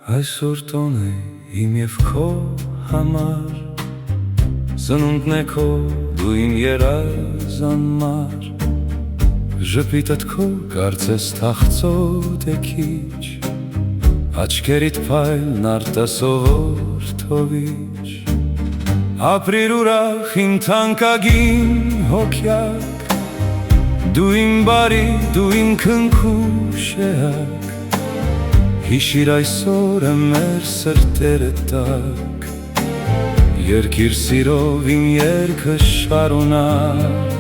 Այսօր տոն է իմ և քո համար, Ծնունդն է քո, դու իմ երազ անմար, Ժպիտդ քո կարծես թախծոտ է քիչ, Աչքերիդ փայլն արտասովոր թովիչ, Ապրիր ուրախ իմ թանկագին հոգյակ, Դու իմ բարի, դու իմ քնքուշ էակ, Հիշիր այսօրը մեր սրտերը տակ, Երկիր սիրով իմ երգը շարունակ,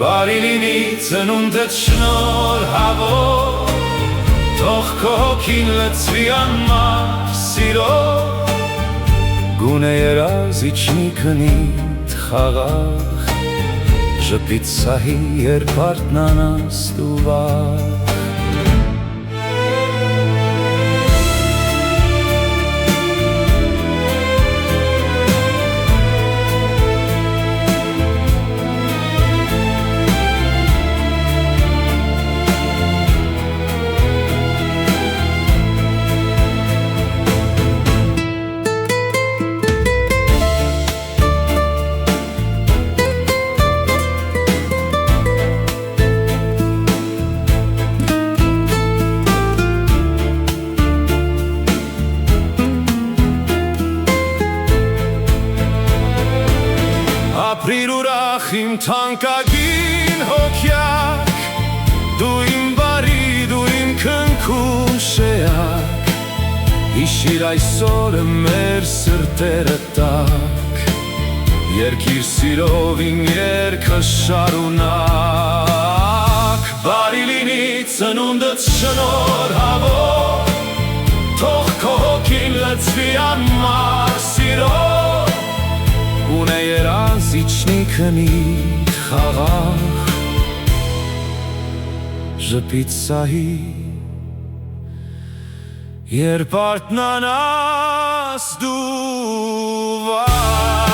Բարի լինի ծնունդդ շնորհավոր, Թող քո հոգին լցվի անմար սիրով, Գունե երազ իջնի քնիդ խաղաղ, Ժպիտ սահի երբ արթնանաս դու վաղ, Ապրիր ուրախ իմ թանկագին հոգյակ, Դու իմ բարի, դու իմ քնքուշ էակ, Հիշիր այսօրը մեր սրտերը տակ, Երկիր սիրով իմ երգը շարունակ, Բարի լինի ծնունդդ շնորհավոր, Թող քո հոգին լցվի անմար սիրով, Ունե երազ իջնի քնիդ խաղաղ, Ժպիտ սահի երբ արթնանաս դու վաղ,